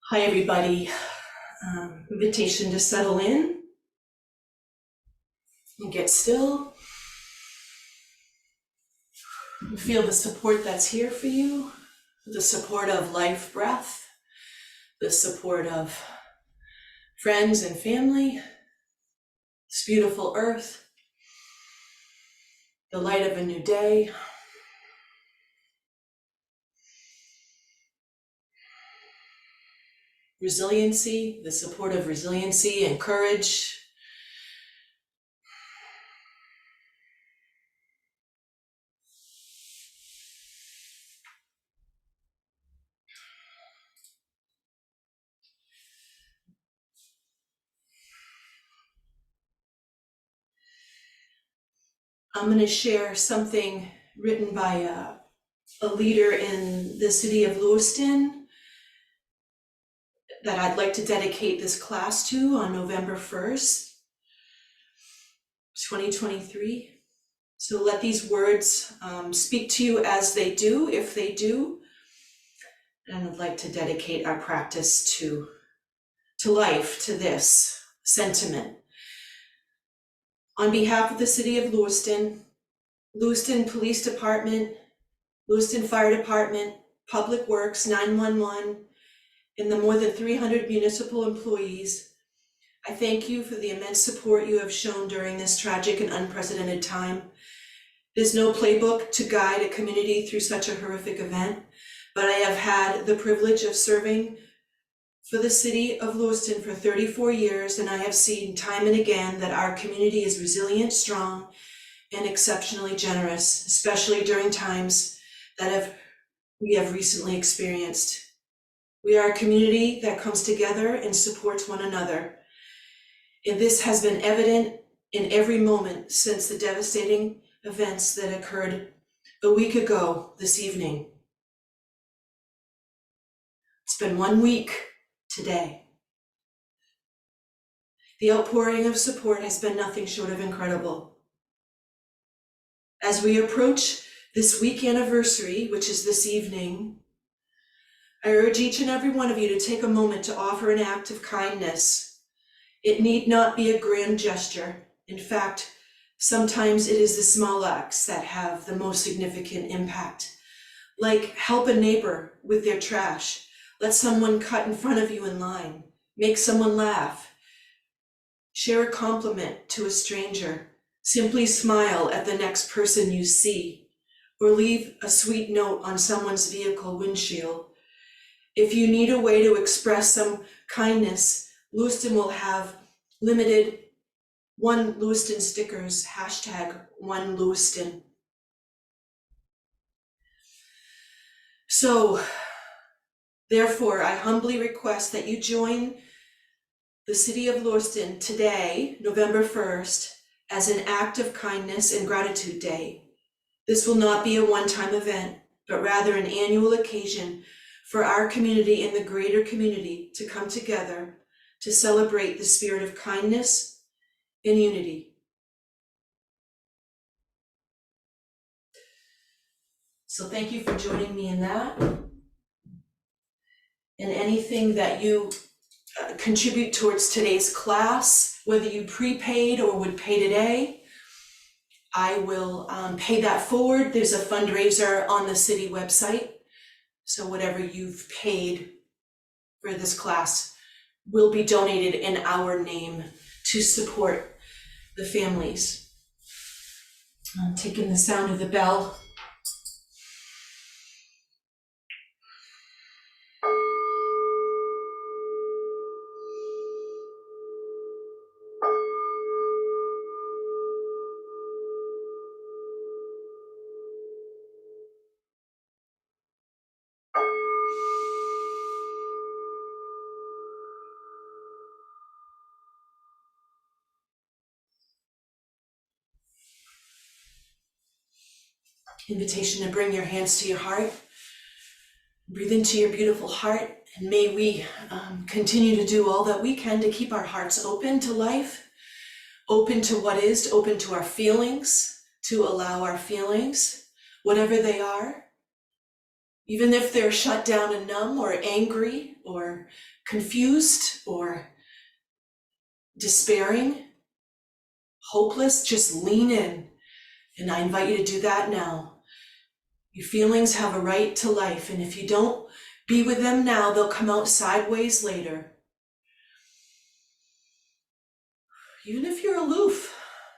Hi, everybody. Invitation to settle in and get still. Feel the support that's here for you, the support of life breath, the support of friends and family, this beautiful earth, the light of a new day. Resiliency, the support of resiliency and courage. I'm going to share something written by a leader in the city of Lewiston that I'd like to dedicate this class to on November 1st, 2023. So let these words speak to you as they do, if they do. And I'd like to dedicate our practice to life, to this sentiment. On behalf of the city of Lewiston, Lewiston Police Department, Lewiston Fire Department, Public Works, 911, and the more than 300 municipal employees, I thank you for the immense support you have shown during this tragic and unprecedented time. There's no playbook to guide a community through such a horrific event, but I have had the privilege of serving for the city of Lewiston for 34 years, and I have seen time and again that our community is resilient, strong, and exceptionally generous, especially during times that we have recently experienced. We are a community that comes together and supports one another. And this has been evident in every moment since the devastating events that occurred a week ago this evening. It's been 1 week today. The outpouring of support has been nothing short of incredible. As we approach this week anniversary, which is this evening, I urge each and every one of you to take a moment to offer an act of kindness. It need not be a grand gesture. In fact, sometimes it is the small acts that have the most significant impact. Like help a neighbor with their trash, let someone cut in front of you in line, make someone laugh, share a compliment to a stranger, simply smile at the next person you see, or leave a sweet note on someone's vehicle windshield. If you need a way to express some kindness, Lewiston will have limited One Lewiston stickers, #One Lewiston. So, therefore, I humbly request that you join the city of Lewiston today, November 1st, as an act of kindness and gratitude day. This will not be a one-time event, but rather an annual occasion for our community and the greater community to come together to celebrate the spirit of kindness and unity. So thank you for joining me in that. And anything that you contribute towards today's class, whether you prepaid or would pay today, I will pay that forward. There's a fundraiser on the city website. So whatever you've paid for this class will be donated in our name to support the families. I'm taking the sound of the bell. Invitation to bring your hands to your heart. Breathe into your beautiful heart, and may we continue to do all that we can to keep our hearts open to life, open to what is, open to our feelings, to allow our feelings, whatever they are, Even if they're shut down and numb or angry or confused or despairing, hopeless, just lean in. And I invite you to do that now. Your feelings have a right to life, and if you don't be with them now, they'll come out sideways later. Even if you're aloof,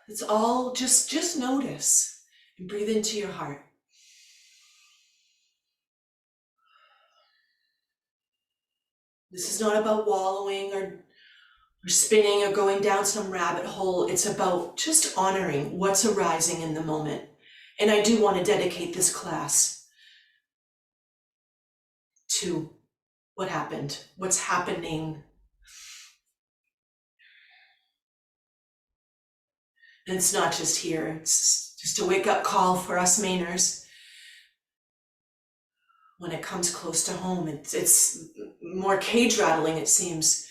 it's all just notice and breathe into your heart. This is not about wallowing or spinning or going down some rabbit hole. It's about just honoring what's arising in the moment. And I do want to dedicate this class to what happened, what's happening. And it's not just here, it's just a wake-up call for us Mainers. When it comes close to home, it's more cage rattling, it seems.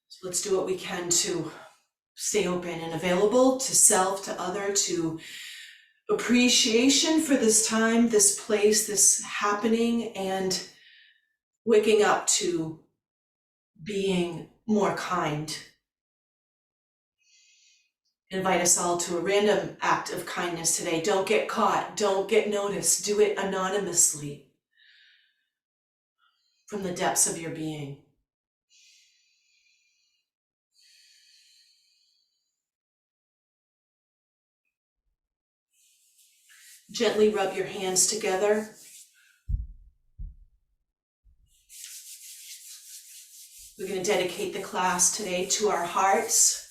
So let's do what we can to stay open and available to self, to other, to appreciation for this time, this place, this happening, and waking up to being more kind. Invite us all to a random act of kindness today. Don't get caught, don't get noticed, do it anonymously from the depths of your being. Gently rub your hands together. We're going to dedicate the class today to our hearts,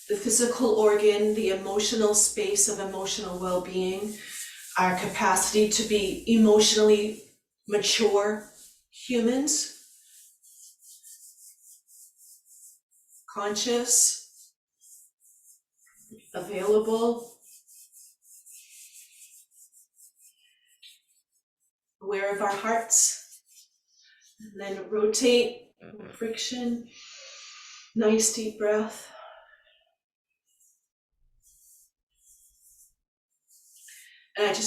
the physical organ, the emotional space of emotional well-being, our capacity to be emotionally mature humans, conscious, available, aware of our hearts. And then rotate, friction, nice deep breath. And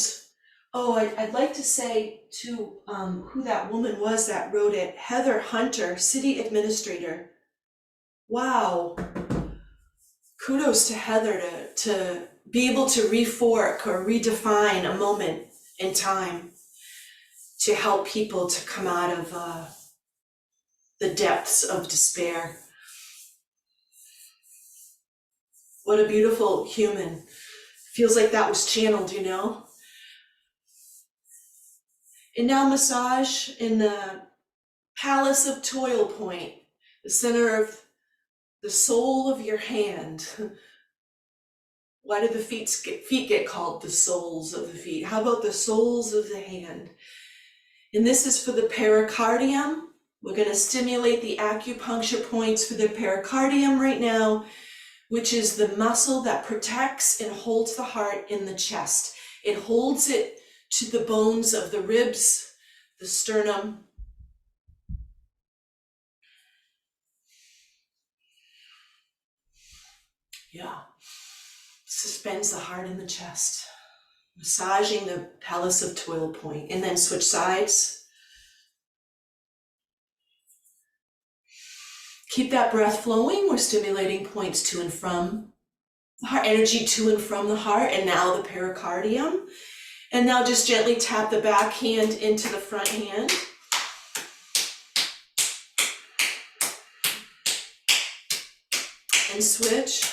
I'd like to say to who that woman was that wrote it, Heather Hunter, city administrator. Wow. Kudos to Heather to be able to refork or redefine a moment in time to help people to come out of the depths of despair. What a beautiful human. Feels like that was channeled, you know? And now massage in the palace of toil point, the center of the sole of your hand. Why do the feet get called the soles of the feet? How about the soles of the hand? And this is for the pericardium. We're going to stimulate the acupuncture points for the pericardium right now, which is the muscle that protects and holds the heart in the chest. It holds it to the bones of the ribs, the sternum. Yeah, suspends the heart in the chest. Massaging the palace of toil point, and then switch sides. Keep that breath flowing. We're stimulating points to and from the heart, energy to and from the heart, and now the pericardium. And now just gently tap the back hand into the front hand. And switch.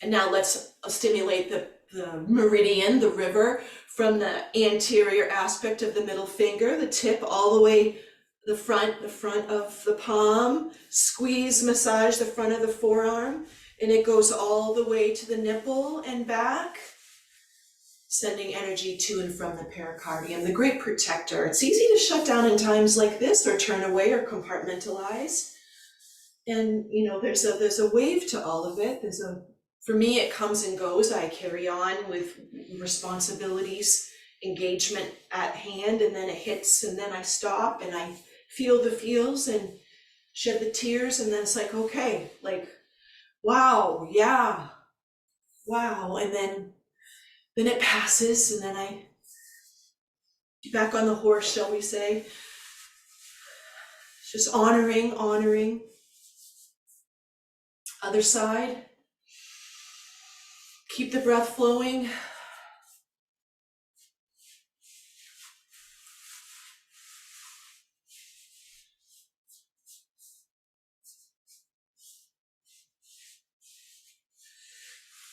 And now let's stimulate the meridian, the river, from the anterior aspect of the middle finger, the tip all the way the front of the palm. Squeeze, massage the front of the forearm, and it goes all the way to the nipple and back, sending energy to and from the pericardium, the great protector. It's easy to shut down in times like this, or turn away, or compartmentalize. And you know, there's a wave to all of it. For me, it comes and goes. I carry on with responsibilities, engagement at hand, and then it hits, and then I stop and I feel the feels and shed the tears, and then it's like, okay, like, wow, yeah, wow, and then it passes, and then I back on the horse, shall we say, just honoring. Other side, keep the breath flowing.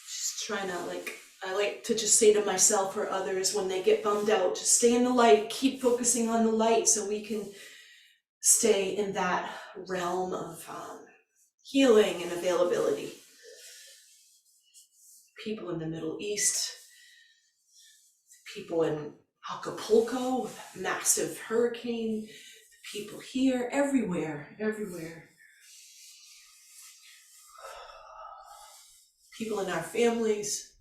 Just trying to I like to just say to myself or others when they get bummed out, just stay in the light, keep focusing on the light so we can stay in that realm of healing and availability. People in the Middle East, people in Acapulco with a massive hurricane, people here, everywhere. People in our families.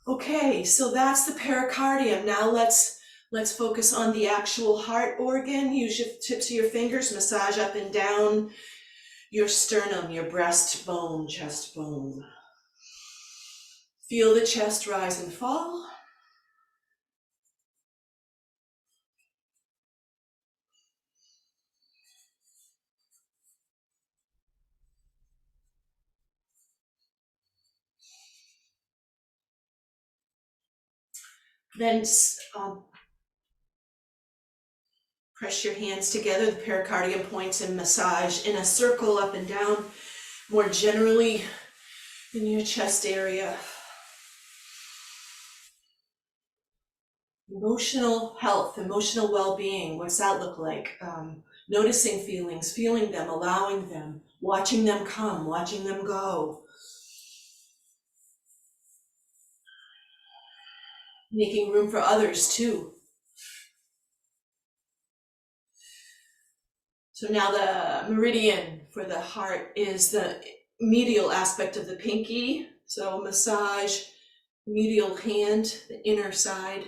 Okay, so that's the pericardium. Now let's focus on the actual heart organ. Use your tips of your fingers, massage up and down your sternum, your breastbone, chest bone. Feel the chest rise and fall. Then press your hands together, the pericardium points, and massage in a circle up and down, more generally in your chest area. Emotional health, emotional well-being, what's that look like? Noticing feelings, feeling them, allowing them, watching them come, watching them go. Making room for others too. So now the meridian for the heart is the medial aspect of the pinky. So massage, medial hand, the inner side.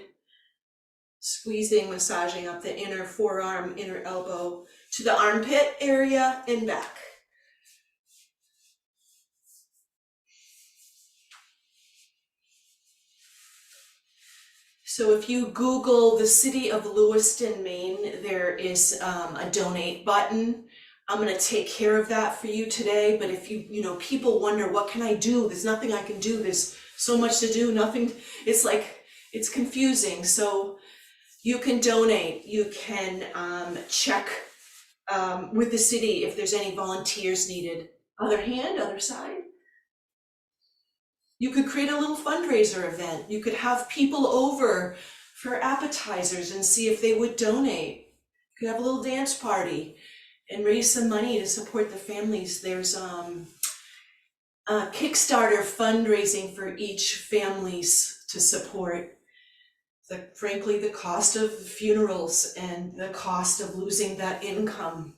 Squeezing, massaging up the inner forearm, inner elbow to the armpit area and back. So if you Google the city of Lewiston, Maine, there is a donate button. I'm going to take care of that for you today. But if people wonder, what can I do? There's nothing I can do. There's so much to do, nothing. It's confusing. So you can donate. You can check with the city if there's any volunteers needed. Other side. You could create a little fundraiser event. You could have people over for appetizers and see if they would donate. You could have a little dance party and raise some money to support the families. There's a Kickstarter fundraising for each families to support. Frankly, the cost of funerals and the cost of losing that income.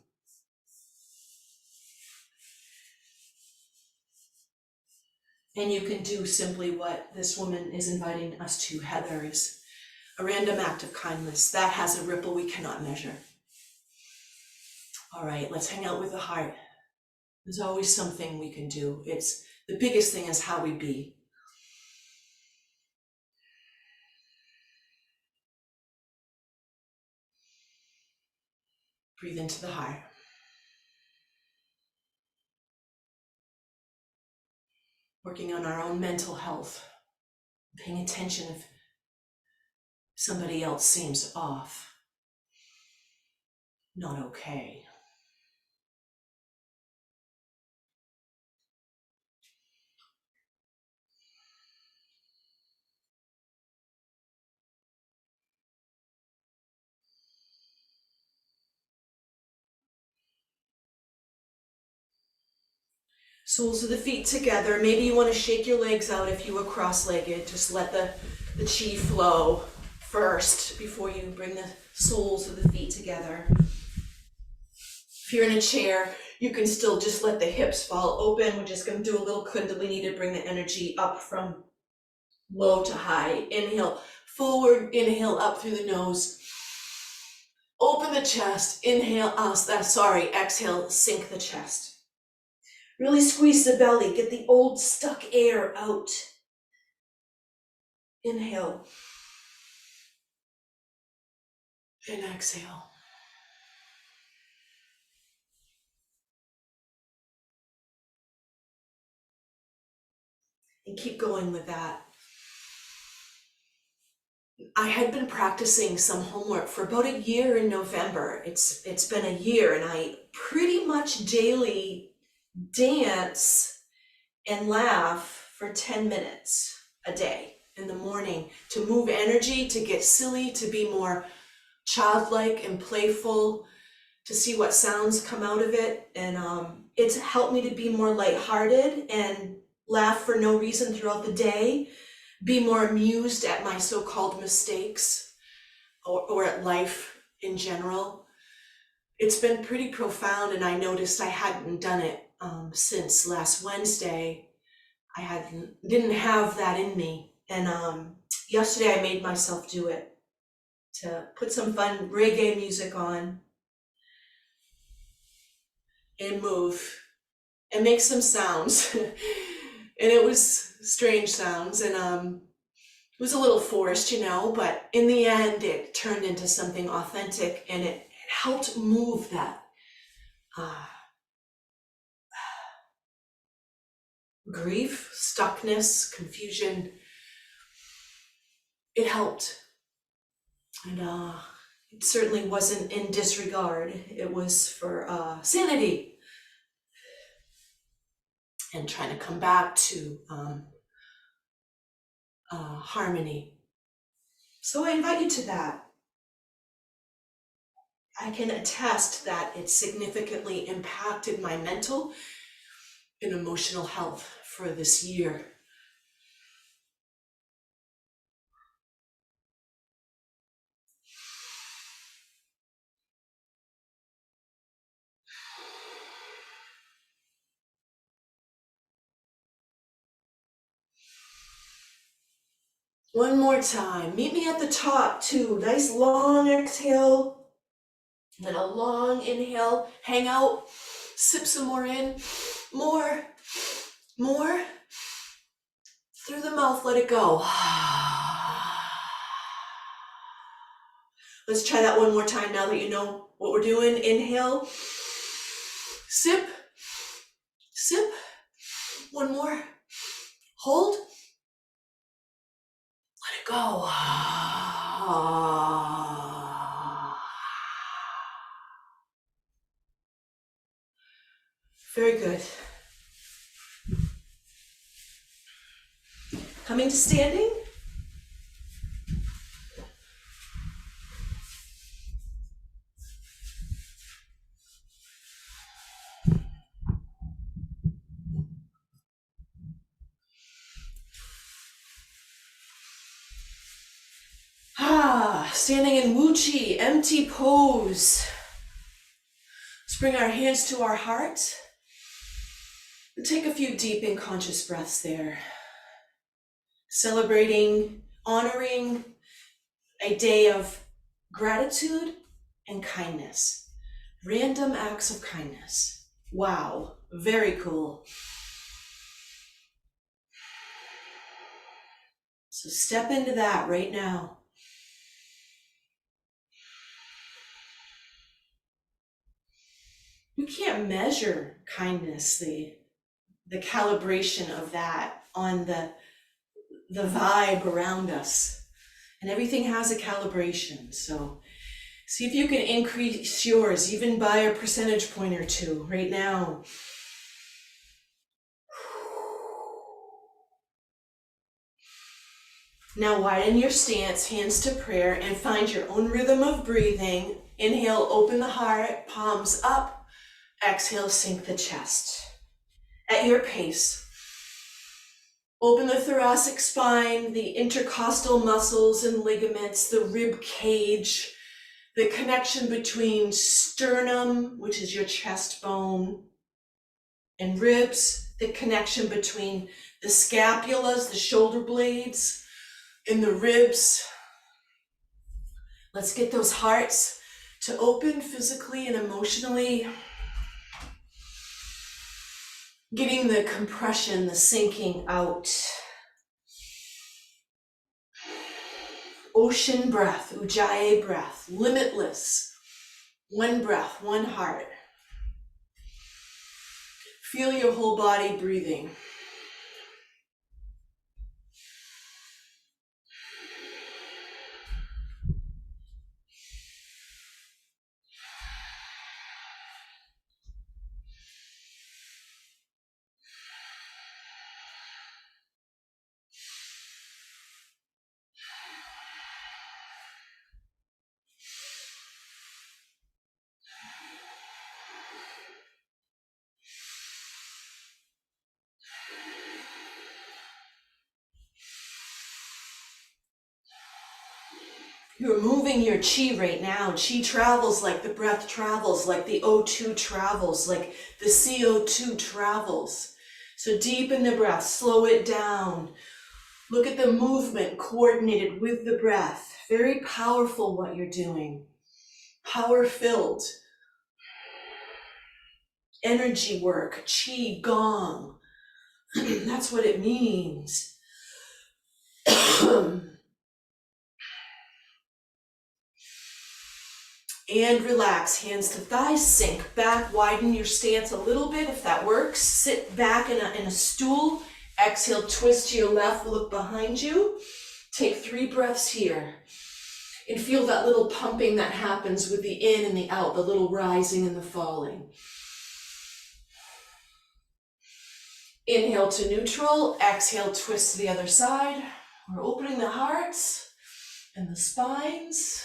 And you can do simply what this woman is inviting us to, Heather, is a random act of kindness. That has a ripple we cannot measure. All right, let's hang out with the heart. There's always something we can do. The biggest thing is how we be. Breathe into the heart. Working on our own mental health. Paying attention if somebody else seems off. Not okay. Soles of the feet together. Maybe you want to shake your legs out if you were cross-legged. Just let the chi flow first before you bring the soles of the feet together. If you're in a chair, you can still just let the hips fall open. We're just going to do a little kundalini to bring the energy up from low to high. Inhale forward, inhale up through the nose. Open the chest, inhale, exhale, sink the chest. Really squeeze the belly, get the old stuck air out. Inhale and exhale. And keep going with that. I had been practicing some homework for about a year in November. It's been a year, and I pretty much daily dance and laugh for 10 minutes a day in the morning to move energy, to get silly, to be more childlike and playful, to see what sounds come out of it. And it's helped me to be more lighthearted and laugh for no reason throughout the day, be more amused at my so-called mistakes or at life in general. It's been pretty profound, and I noticed I hadn't done it since last Wednesday. Didn't have that in me, and yesterday I made myself do it, to put some fun reggae music on and move and make some sounds. And it was strange sounds, and it was a little forced, but in the end it turned into something authentic, and it helped move that grief, stuckness, confusion. It helped. And it certainly wasn't in disregard. It was for sanity and trying to come back to harmony. So I invite you to that. I can attest that it significantly impacted my mental and emotional health for this year. One more time. Meet me at the top, too. Nice long exhale, then a long inhale. Hang out, sip some more in. More. Through the mouth, let it go. Let's try that one more time now that you know what we're doing. Inhale, sip. One more. Hold. Let it go. Very good. Coming to standing. Standing in Wu Chi, empty pose. Let's bring our hands to our heart and take a few deep and conscious breaths there. Celebrating, honoring a day of gratitude and kindness. Random acts of kindness. Wow, very cool. So step into that right now. You can't measure kindness, the calibration of that on the vibe around us. And everything has a calibration. So see if you can increase yours, even by a percentage point or two right now. Now widen your stance, hands to prayer, and find your own rhythm of breathing. Inhale, open the heart, palms up. Exhale, sink the chest. At your pace. Open the thoracic spine, the intercostal muscles and ligaments, the rib cage, the connection between sternum, which is your chest bone, and ribs, the connection between the scapulas, the shoulder blades, and the ribs. Let's get those hearts to open physically and emotionally. Getting the compression, the sinking out. ocean breath, ujjayi breath, limitless. One breath, one heart. Feel your whole body breathing. You're moving your chi right now. Chi travels like the breath travels, like the O2 travels, like the CO2 travels. So deepen the breath, slow it down. Look at the movement coordinated with the breath. Very powerful what you're doing. Power-filled. Energy work, chi, gong. That's what it means. And relax, hands to thighs, sink back, widen your stance a little bit if that works. Sit back in a stool. Exhale, twist to your left, look behind you. Take 3 breaths here. And feel that little pumping that happens with the in and the out, the little rising and the falling. Inhale to neutral, exhale, twist to the other side. We're opening the hearts and the spines.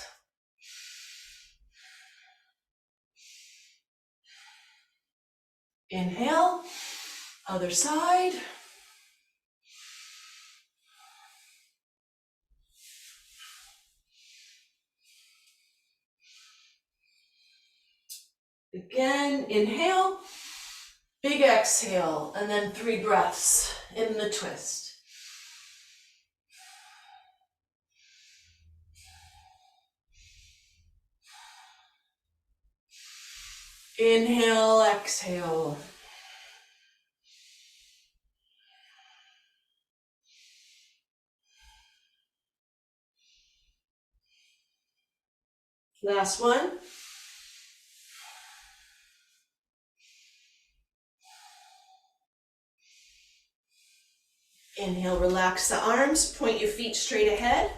Inhale, other side. Again, inhale, big exhale, and then 3 breaths in the twist. Inhale, exhale. Last one. Inhale, relax the arms, point your feet straight ahead,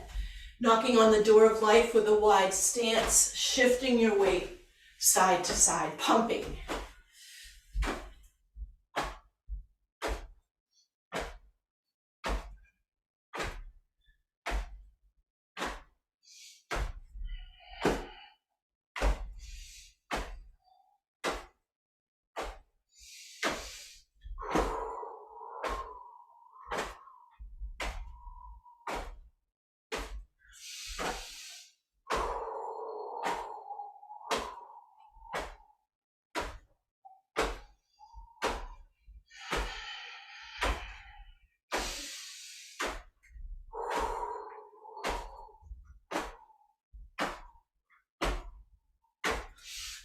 knocking on the door of life with a wide stance, shifting your weight side to side, pumping.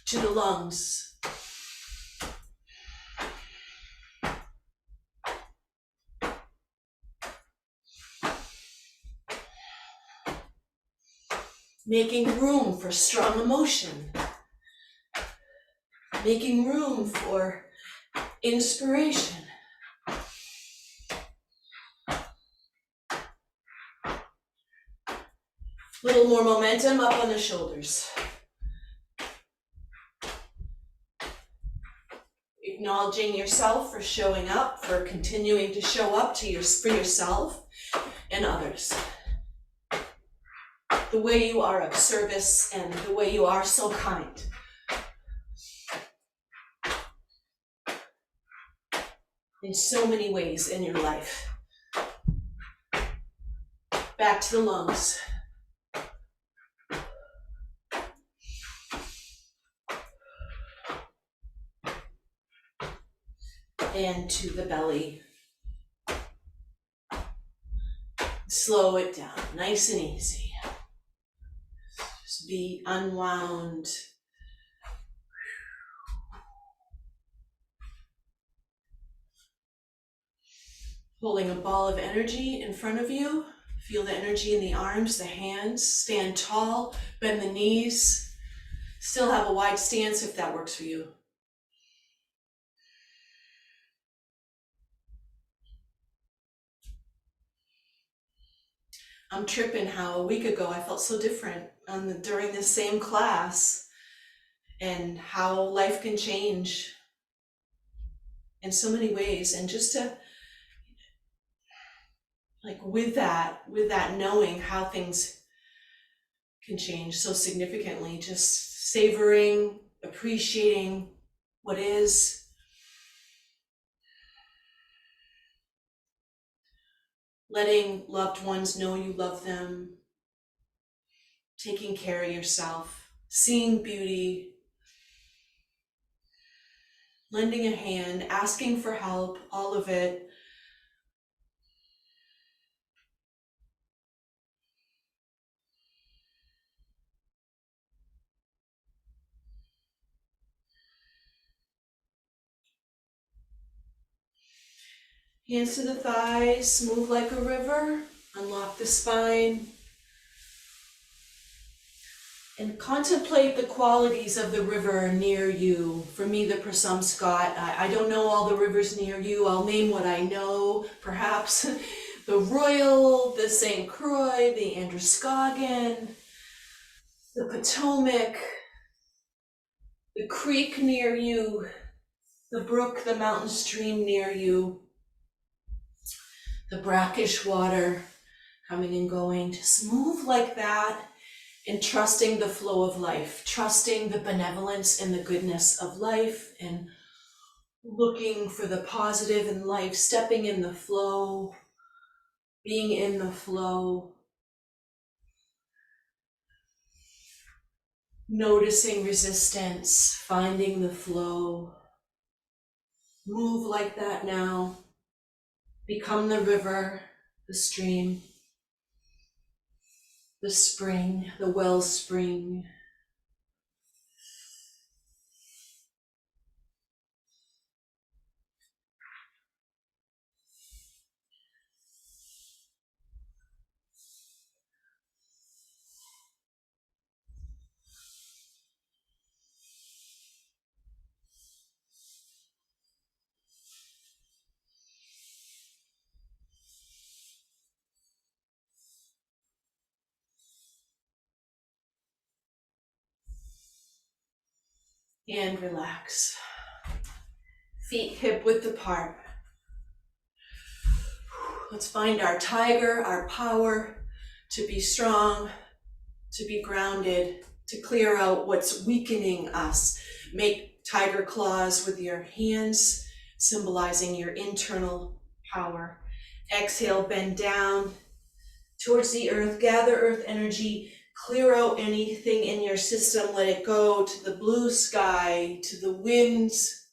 To the lungs. Making room for strong emotion. Making room for inspiration. Little more momentum up on the shoulders. Acknowledging yourself for showing up, for continuing to show up for yourself and others. The way you are of service and the way you are so kind. In so many ways in your life. Back to the lungs. And to the belly. Slow it down, nice and easy. Just be unwound. Holding a ball of energy in front of you, Feel the energy in the arms, the hands. Stand tall, bend the knees. Still have a wide stance if that works for you. I'm tripping how a week ago I felt so different during this same class, and how life can change in so many ways. And just to, like, with that knowing how things can change so significantly, just savoring, appreciating what is. Letting loved ones know you love them. Taking care of yourself. Seeing beauty. Lending a hand, asking for help, all of it. Hands to the thighs, move like a river, unlock the spine, and contemplate the qualities of the river near you. For me, the Prasumscot. I don't know all the rivers near you. I'll name what I know, perhaps. The Royal, the St. Croix, the Androscoggin, the Potomac, the creek near you, the brook, the mountain stream near you, the brackish water coming and going. Just move like that, and trusting the flow of life, trusting the benevolence and the goodness of life, and looking for the positive in life, stepping in the flow, being in the flow, noticing resistance, finding the flow. Move like that now. Become the river, the stream, the spring, the wellspring. And relax. Feet hip width apart. Let's find our tiger, our power to be strong, to be grounded, to clear out what's weakening us. Make tiger claws with your hands, symbolizing your internal power. Exhale, bend down towards the earth, gather earth energy, clear out anything in your system, let it go to the blue sky, to the winds,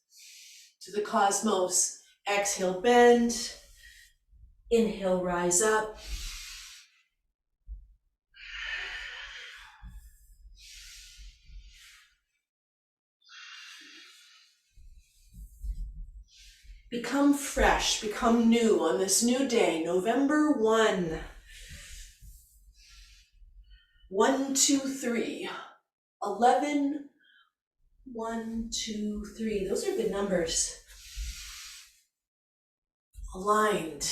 to the cosmos. Exhale, bend. Inhale, rise up. Become fresh, become new on this new day, November 1. 1, 2, 3. 11, 1, 2, 3. Those are good numbers. Aligned.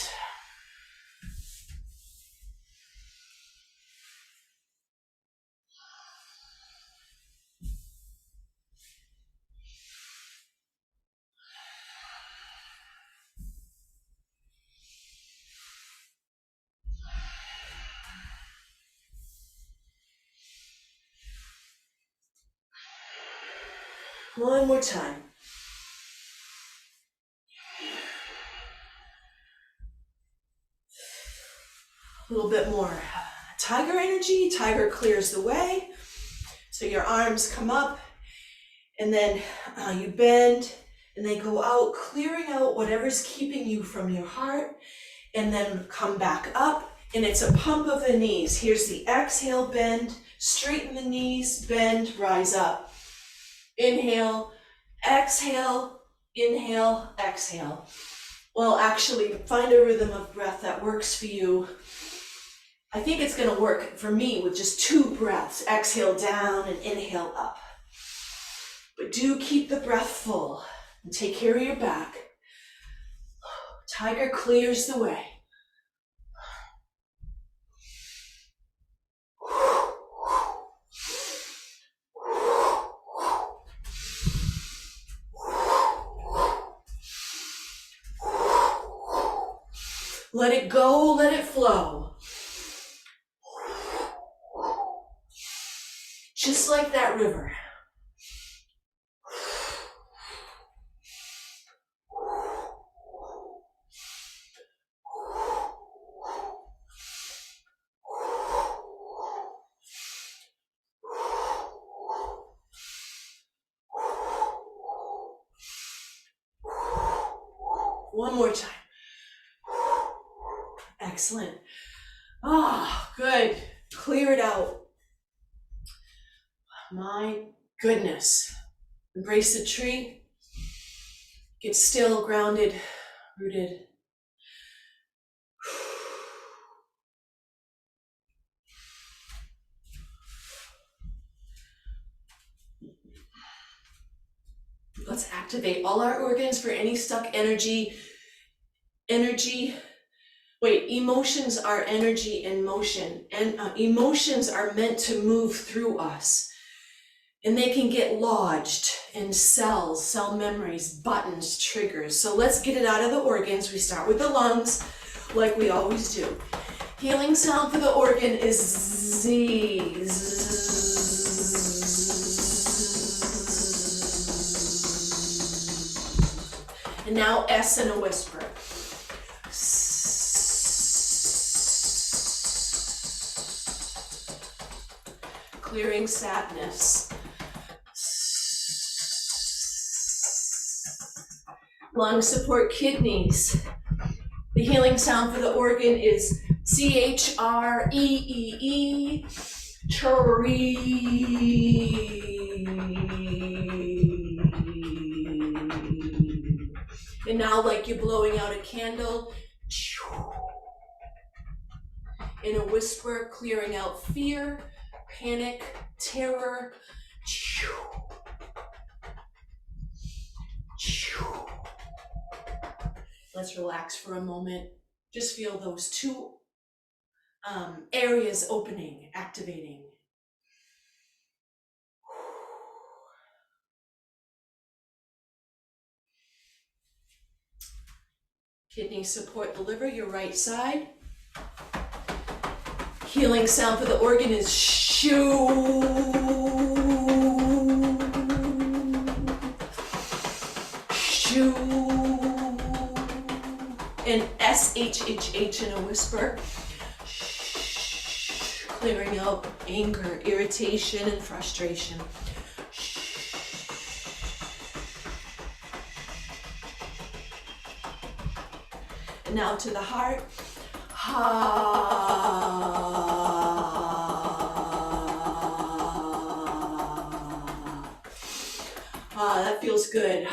One more time. A little bit more tiger energy. Tiger clears the way. So your arms come up, and then you bend, and they go out, clearing out whatever's keeping you from your heart, and then come back up, and it's a pump of the knees. Here's the exhale, bend, straighten the knees, bend, rise up. Inhale, exhale, inhale, exhale. Well, actually, find a rhythm of breath that works for you. I think it's gonna work for me with just 2 breaths. Exhale down and inhale up. But do keep the breath full and take care of your back. Tiger clears the way. Let it go, let it flow. Just like that river. One more time. Excellent. Ah, good. Clear it out. My goodness. Embrace the tree. Get still, grounded, rooted. Let's activate all our organs for any stuck energy. Emotions are energy in motion, and emotions are meant to move through us. And they can get lodged in cells, cell memories, buttons, triggers. So let's get it out of the organs. We start with the lungs, like we always do. Healing sound for the organ is Z. And now S in a whisper. Clearing sadness. Lungs support kidneys. The healing sound for the organ is CHREEE, tree. And now, like you're blowing out a candle, in a whisper, clearing out fear, panic, terror. Let's relax for a moment. Just feel those 2 areas opening, activating. Kidneys support the liver, your right side. Healing sound for the organ is shoo. Shoo. And SHHH in a whisper. Clearing out anger, irritation, and frustration. And now to the heart. That feels good.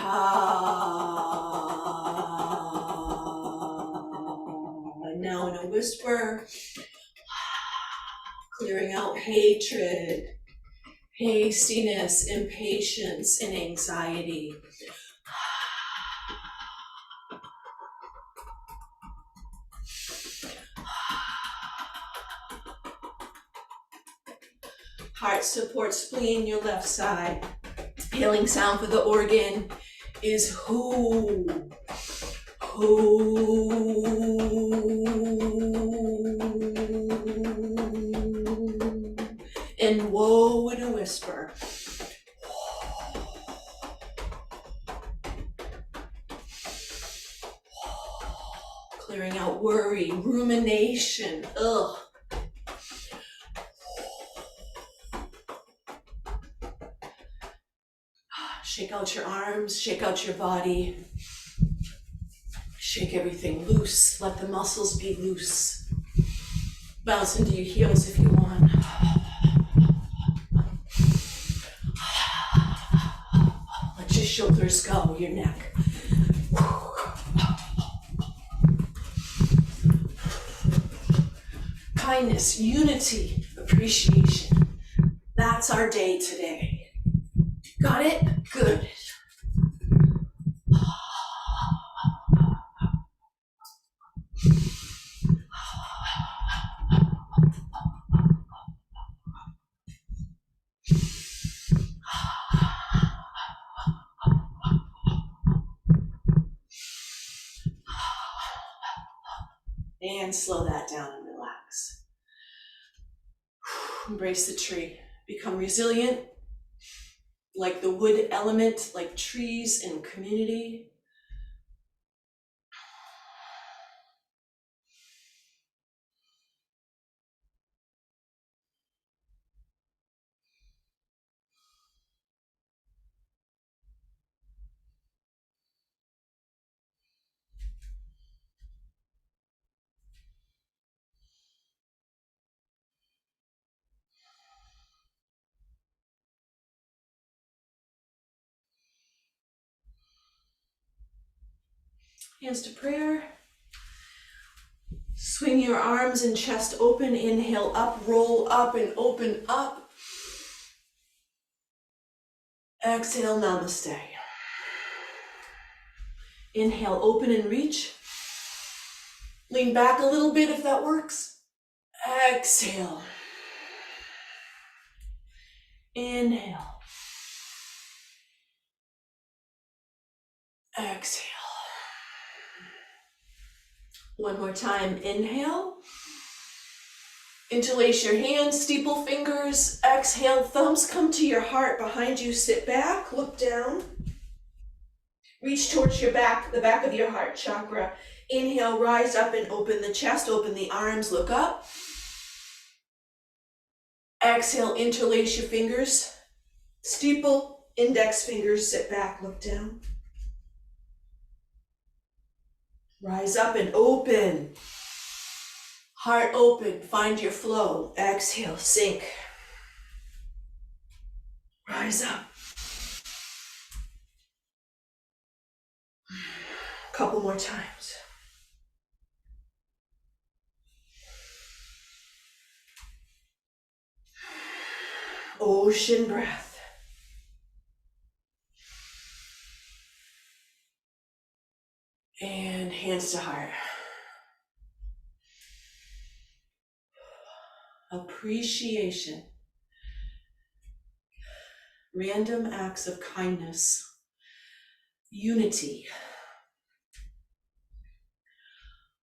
And now in a whisper, clearing out hatred, hastiness, impatience, and anxiety. Heart supports spleen, your left side. Healing sound for the organ is who. And whoa in a whisper. Clearing out worry, rumination, ugh. Shake out your arms, shake out your body. Shake everything loose, let the muscles be loose. Bounce into your heels if you want. Let your shoulders go, your neck. kindness, unity, appreciation. That's our day today. Got it? Good. And slow that down and relax. Embrace the tree. Become resilient, like the wood element, like trees in community. Hands to prayer. Swing your arms and chest open. Inhale up, roll up and open up. Exhale, namaste. Inhale, open and reach. Lean back a little bit if that works. Exhale. Inhale. Exhale. One more time, inhale. Interlace your hands, steeple fingers. Exhale, thumbs come to your heart behind you. Sit back, look down. Reach towards your back, the back of your heart chakra. Inhale, rise up and open the chest, open the arms, look up. Exhale, interlace your fingers. Steeple, index fingers, sit back, look down. Rise up and open. Heart open, find your flow. Exhale, sink. Rise up. Couple more times. Ocean breath. And hands to heart. Appreciation. Random acts of kindness. Unity.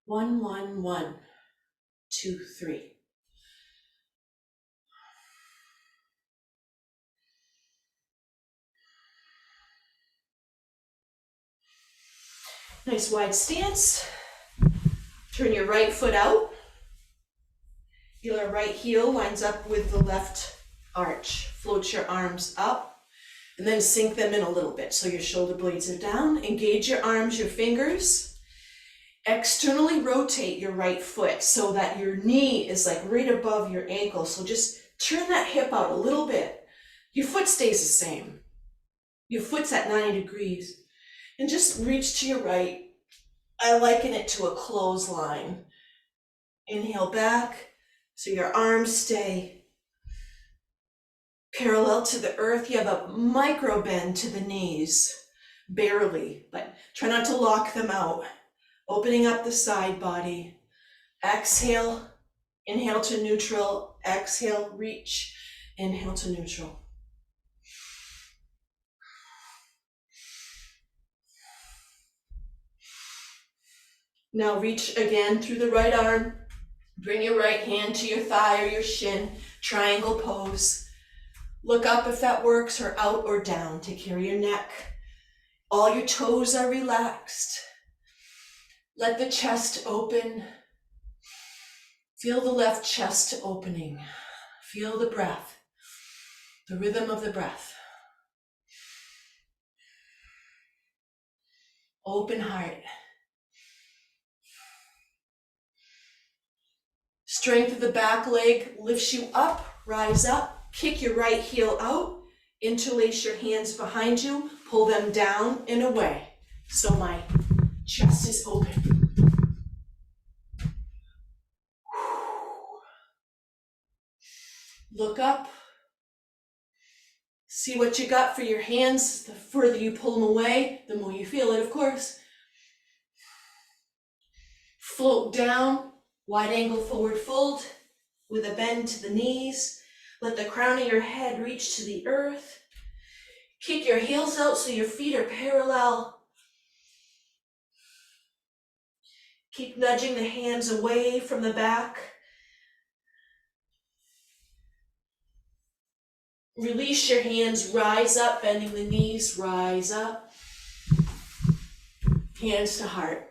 1, 1, 1, 2, 3. Nice wide stance. Turn your right foot out. Your right heel lines up with the left arch. Float your arms up and then sink them in a little bit so your shoulder blades are down. Engage your arms, your fingers. Externally rotate your right foot so that your knee is like right above your ankle. So just turn that hip out a little bit. Your foot stays the same. Your foot's at 90 degrees. And just reach to your right. I liken it to a clothesline. Inhale back so your arms stay parallel to the earth. You have a micro bend to the knees, barely, but try not to lock them out. Opening up the side body. Exhale, inhale to neutral. Exhale, reach. Inhale to neutral. Now reach again through the right arm. Bring your right hand to your thigh or your shin. Triangle pose. Look up if that works, or out or down. Take care of your neck. All your toes are relaxed. Let the chest open. Feel the left chest opening. Feel the breath, the rhythm of the breath. Open heart. Strength of the back leg lifts you up, rise up, kick your right heel out, interlace your hands behind you, pull them down and away. So my chest is open. Look up. See what you got for your hands. The further you pull them away, the more you feel it, of course. Float down, wide angle forward fold with a bend to the knees. Let the crown of your head reach to the earth. Kick your heels out so your feet are parallel. Keep nudging the hands away from the back. Release your hands, rise up, bending the knees, rise up. Hands to heart.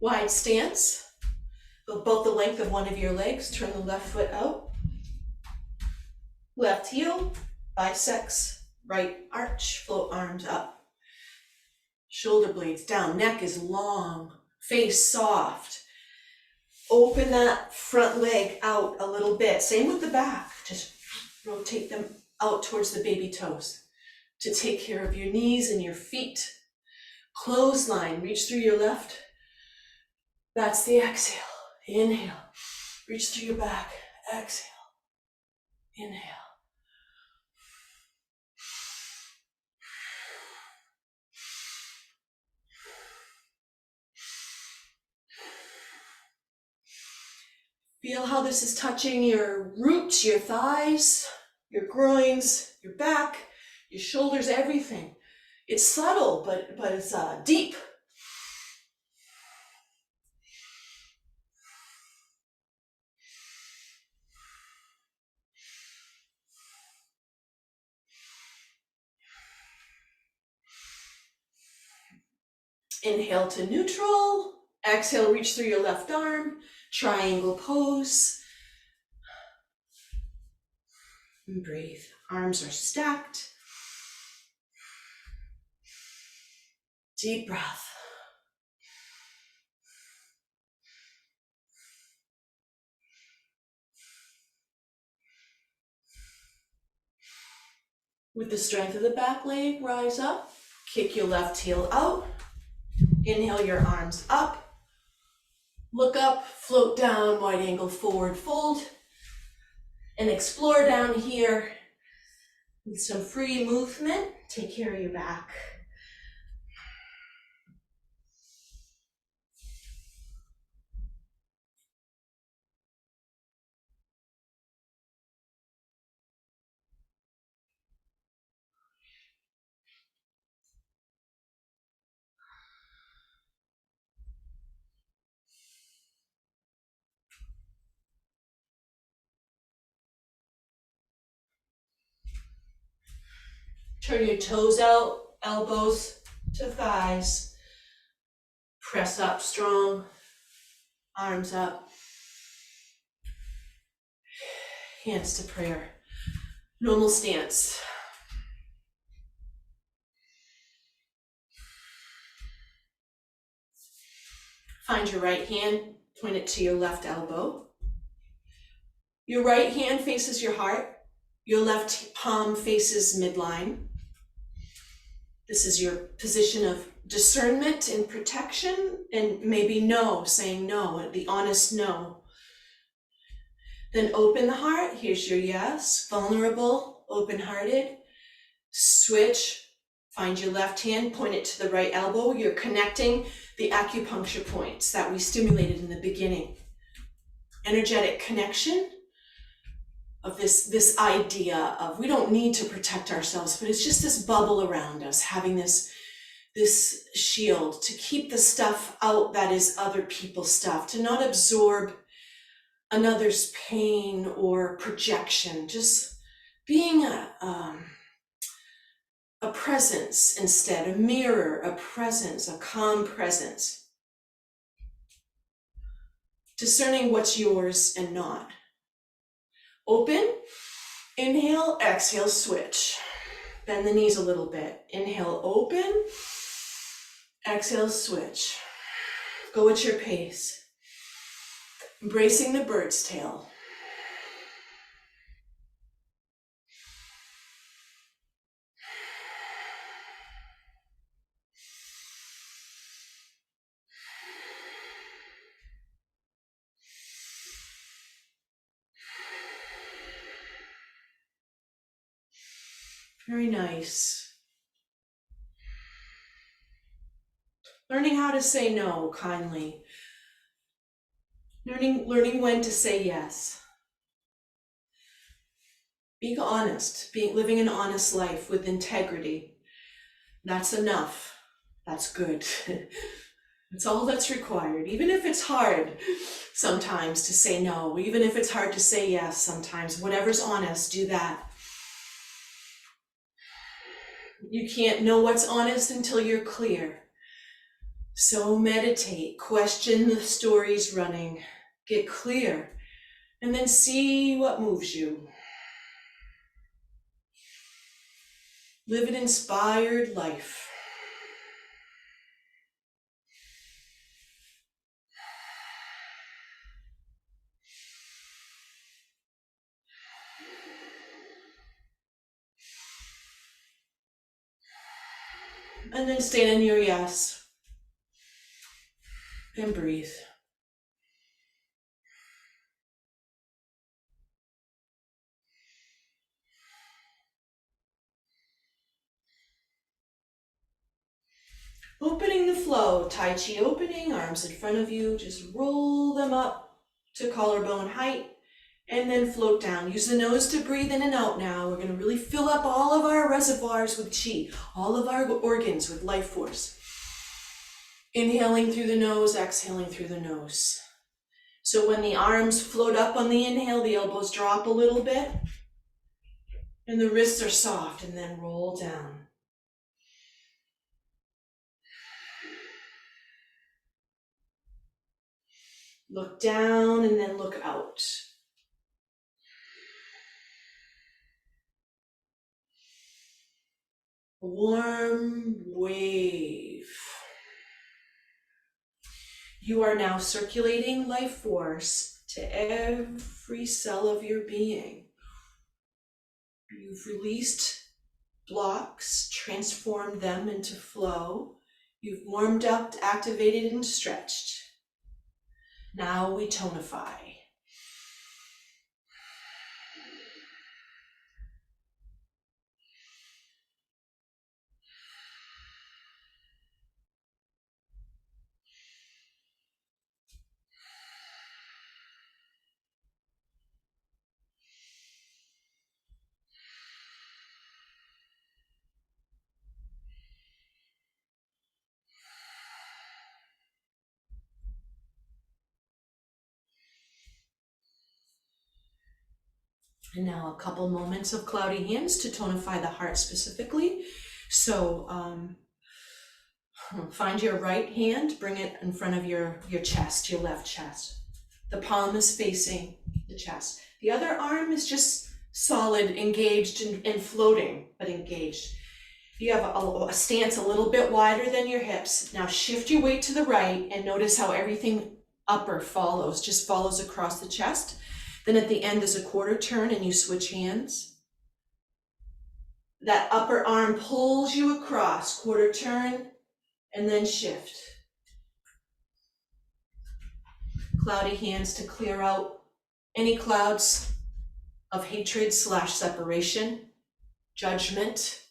Wide stance, about the length of one of your legs. Turn the left foot out. Left heel bisects right arch, float arms up. Shoulder blades down, neck is long, face soft. Open that front leg out a little bit. Same with the back. Just rotate them out towards the baby toes to take care of your knees and your feet. Clothesline, reach through your left. That's the exhale. Inhale. Reach through your back. Exhale. Inhale. Feel how this is touching your roots, your thighs, your groins, your back, your shoulders, everything. It's subtle, but it's deep. Inhale to neutral. Exhale, reach through your left arm. Triangle pose. And breathe. Arms are stacked. Deep breath. With the strength of the back leg, rise up. Kick your left heel out. Inhale your arms up. Look up, float down, wide angle forward fold. And explore down here with some free movement. Take care of your back. Turn your toes out, elbows to thighs. Press up strong, arms up. Hands to prayer. Normal stance. Find your right hand, point it to your left elbow. Your right hand faces your heart. Your left palm faces midline. This is your position of discernment and protection, and maybe no, saying no, the honest no. Then open the heart. Here's your yes. Vulnerable, open-hearted. Switch. Find your left hand, point it to the right elbow. You're connecting the acupuncture points that we stimulated in the beginning. Energetic connection of this idea of we don't need to protect ourselves, but it's just this bubble around us, having this shield to keep the stuff out that is other people's stuff, to not absorb another's pain or projection, just being a presence instead, a mirror, a presence, a calm presence. Discerning what's yours and not. Open, inhale, exhale, switch. Bend the knees a little bit. Inhale, open, exhale, switch. Go at your pace. Embracing the bird's tail. Very nice. Learning how to say no kindly. Learning when to say yes. Being honest, living an honest life with integrity. That's enough. That's good. That's all that's required. Even if it's hard sometimes to say no, even if it's hard to say yes sometimes, whatever's honest, do that. You can't know what's honest until you're clear. So meditate, question the stories running, get clear, and then see what moves you. Live an inspired life. And then stand in your yes and breathe. Opening the flow, Tai Chi opening, arms in front of you, just roll them up to collarbone height and then float down. Use the nose to breathe in and out now. We're gonna really fill up all of our reservoirs with Qi, all of our organs with life force. Inhaling through the nose, exhaling through the nose. So when the arms float up on the inhale, the elbows drop a little bit and the wrists are soft, and then roll down. Look down and then look out. A warm wave. You are now circulating life force to every cell of your being. You've released blocks, transformed them into flow. You've warmed up, activated, and stretched. Now we tonify. And now a couple moments of cloudy hands to tonify the heart specifically. So find your right hand, bring it in front of your chest, your left chest. The palm is facing the chest. The other arm is just solid, engaged and floating, but engaged. You have a stance a little bit wider than your hips. Now shift your weight to the right and notice how everything upper follows, just follows across the chest. Then at the end is a quarter turn and you switch hands. That upper arm pulls you across, quarter turn, and then shift. Cloudy hands to clear out any clouds of hatred / separation, judgment,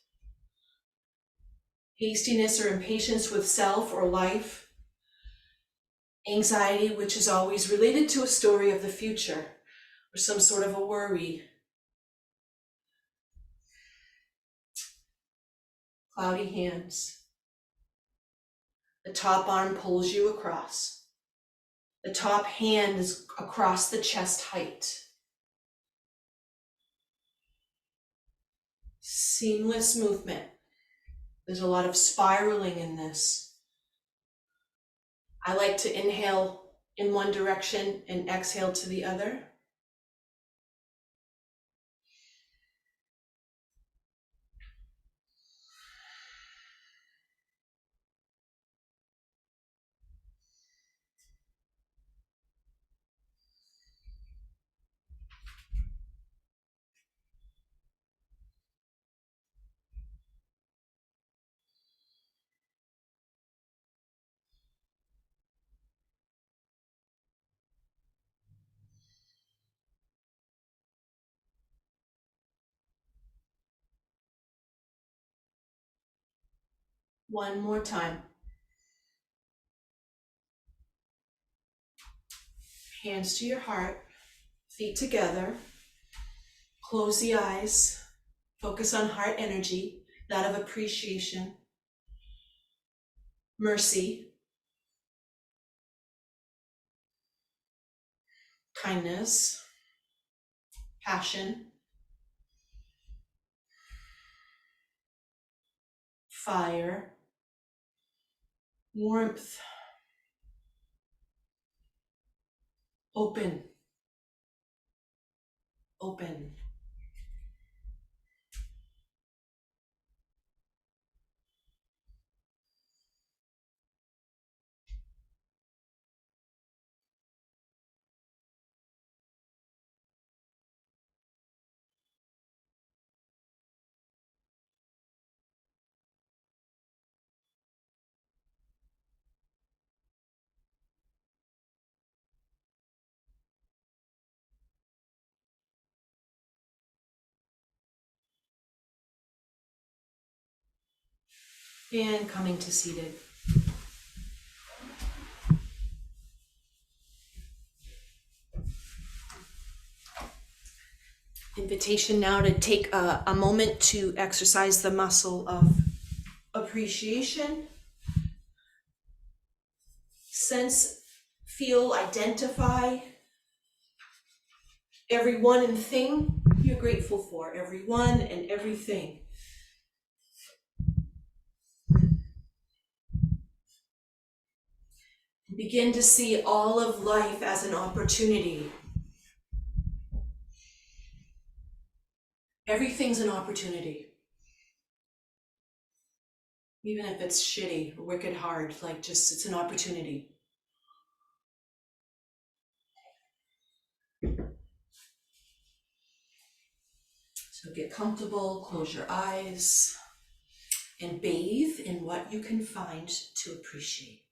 hastiness or impatience with self or life, anxiety, which is always related to a story of the future or some sort of a worry. Cloudy hands. The top arm pulls you across. The top hand is across the chest height. Seamless movement. There's a lot of spiraling in this. I like to inhale in one direction and exhale to the other. One more time. Hands to your heart, feet together. Close the eyes. Focus on heart energy, that of appreciation, mercy, kindness, passion, fire, warmth, open, open. And coming to seated. Invitation now to take a moment to exercise the muscle of appreciation. Sense, feel, identify everyone and thing you're grateful for, everyone and everything. Begin to see all of life as an opportunity. Everything's an opportunity. Even if it's shitty or wicked hard, like just it's an opportunity. So get comfortable, close your eyes, and bathe in what you can find to appreciate.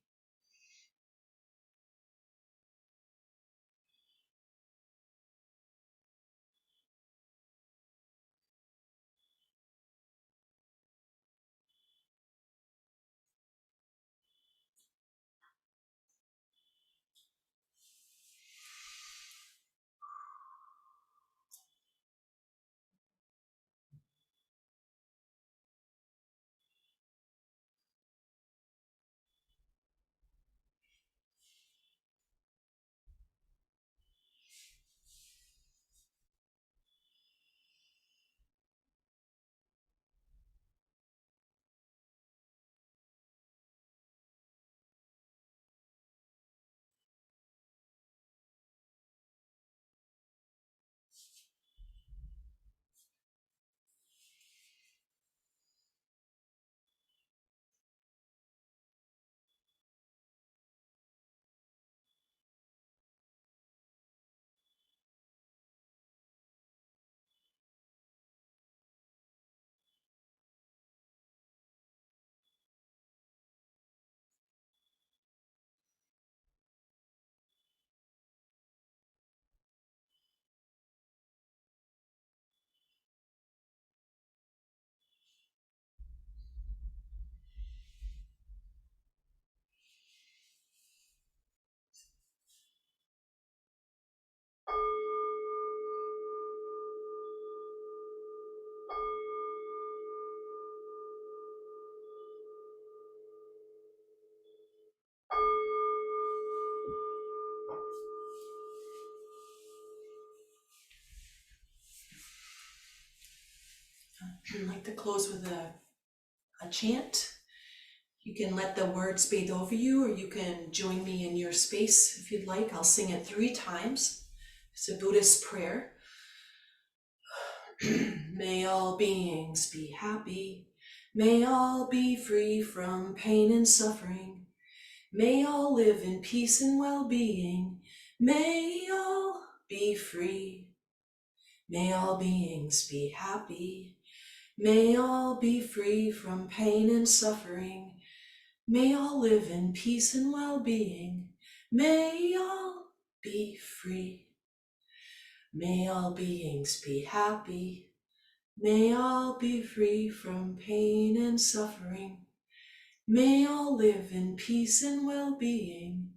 I'd like to close with a chant. You can let the words bathe over you, or you can join me in your space if you'd like. I'll sing it 3 times. It's a Buddhist prayer. May all beings be happy. May all be free from pain and suffering. May all live in peace and well-being. May all be free. May all beings be happy. May all be free from pain and suffering. May all live in peace and well-being. May all be free. May all beings be happy. May all be free from pain and suffering. May all live in peace and well-being.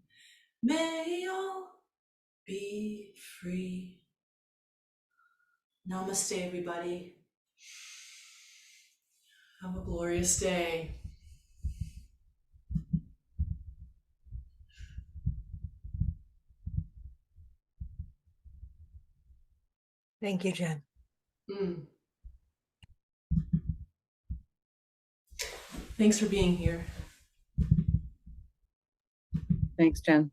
May all be free. Namaste, everybody. Have a glorious day. Thank you, Jen. Thanks for being here. Thanks, Jen.